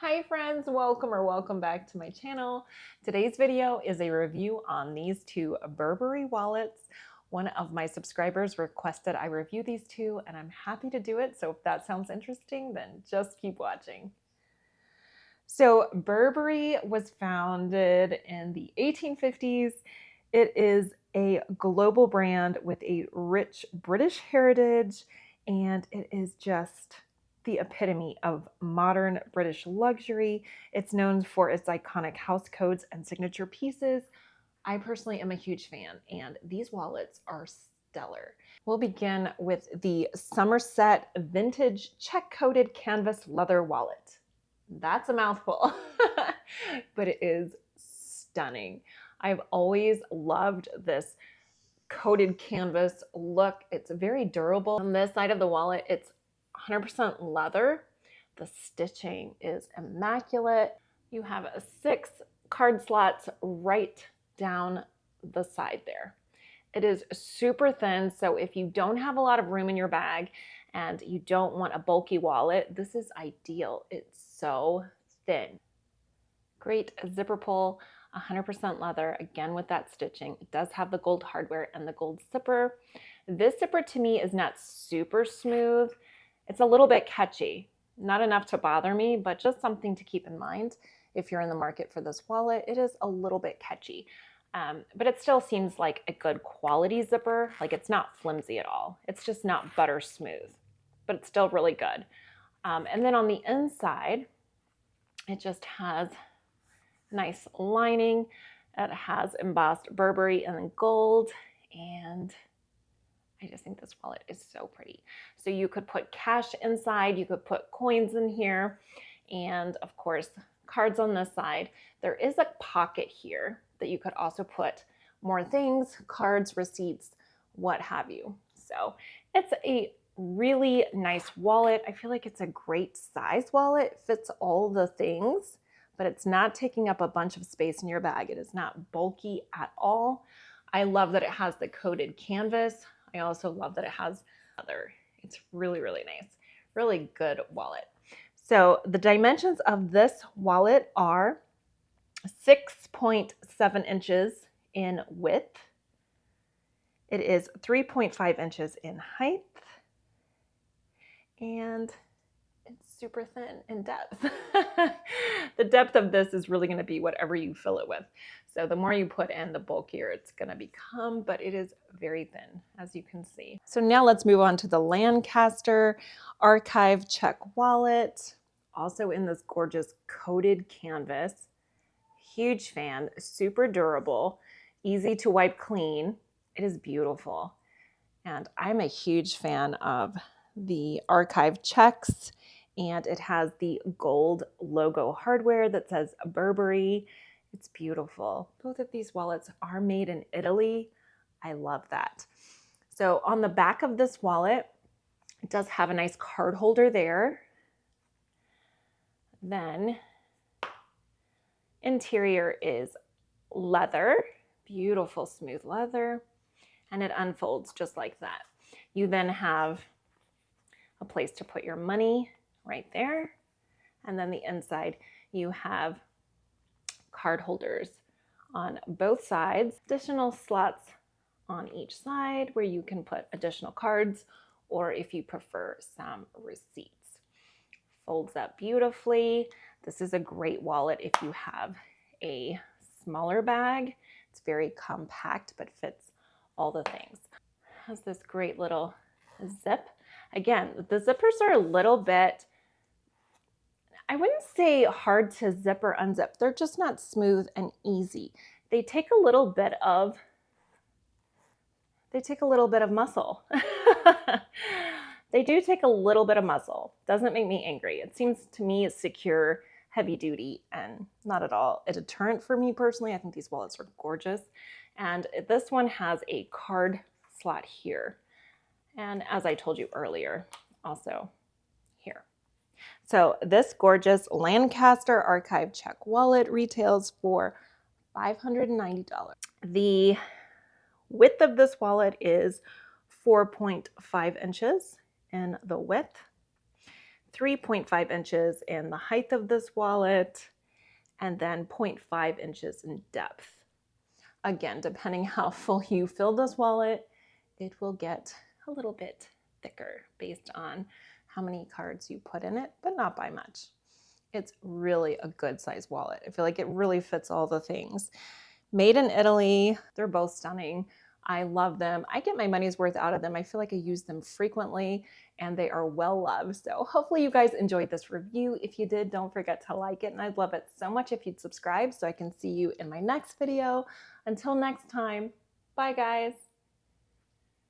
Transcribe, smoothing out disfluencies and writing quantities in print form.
Hi friends, welcome back to my channel. Today's video is a review on these two Burberry wallets. One of my subscribers requested I review these two and I'm happy to do it. So if that sounds interesting, then just keep watching. So Burberry was founded in the 1850s. It is a global brand with a rich British heritage, and it is just the epitome of modern British luxury. It's known for its iconic house codes and signature pieces. I personally am a huge fan, and these wallets are stellar. We'll begin with the Somerset Vintage Check-Coated Canvas Leather Wallet. That's a mouthful, but it is stunning. I've always loved this coated canvas look. It's very durable. On this side of the wallet, it's 100% leather. The stitching is immaculate. You have 6 card slots right down the side there. It is super thin, so if you don't have a lot of room in your bag and you don't want a bulky wallet, this is ideal. It's so thin. Great zipper pull, 100% leather, again with that stitching. It does have the gold hardware and the gold zipper. This zipper to me is not super smooth. It's a little bit catchy. Not enough to bother me, but just something to keep in mind if you're in the market for this wallet. It is a little bit catchy. But it still seems like a good quality zipper. Like, it's not flimsy at all. It's just not butter smooth, but it's still really good. And then on the inside, it just has nice lining. It has embossed Burberry and then gold, and I just think this wallet is so pretty. So you could put cash inside, you could put coins in here, and of course, cards on this side. There is a pocket here that you could also put more things, cards, receipts, what have you. So it's a really nice wallet. I feel like it's a great size wallet. It fits all the things, but it's not taking up a bunch of space in your bag. It is not bulky at all. I love that it has the coated canvas. I also love that it has leather. It's really, really nice. Really good wallet. So the dimensions of this wallet are 6.7 inches in width. It is 3.5 inches in height. And it's super thin in depth. The depth of this is really going to be whatever you fill it with. So the more you put in, the bulkier it's going to become, but it is very thin, as you can see. So now let's move on to the Lancaster Archive Check Wallet, also in this gorgeous coated canvas. Huge fan, super durable, easy to wipe clean. It is beautiful. And I'm a huge fan of the archive checks, and it has the gold logo hardware that says Burberry. It's beautiful. Both of these wallets are made in Italy. I love that. So on the back of this wallet, it does have a nice card holder there. Then interior is leather, beautiful smooth leather, and it unfolds just like that. You then have a place to put your money right there. And then the inside, you have card holders on both sides, additional slots on each side where you can put additional cards, or if you prefer, some receipts. Folds up beautifully. This is a great wallet if you have a smaller bag. It's very compact, but fits all the things. Has this great little zip. Again, the zippers are a little bit, I wouldn't say hard to zip or unzip. They're just not smooth and easy. They take a little bit of muscle. They do take a little bit of muscle. Doesn't make me angry. It seems to me secure, heavy duty, and not at all a deterrent for me personally. I think these wallets are gorgeous. And this one has a card slot here. And as I told you earlier, also here. So this gorgeous Lancaster Archive Check wallet retails for $590. The width of this wallet is 4.5 inches in the width. 3.5 inches in the height of this wallet, and then 0.5 inches in depth. Again, depending how full you fill this wallet, it will get a little bit thicker based on how many cards you put in it, but not by much. It's really a good size wallet. I feel like it really fits all the things. Made in Italy, they're both stunning. I love them. I get my money's worth out of them. I feel like I use them frequently and they are well loved. So hopefully you guys enjoyed this review. If you did, don't forget to like it. And I'd love it so much if you'd subscribe so I can see you in my next video. Until next time, bye guys.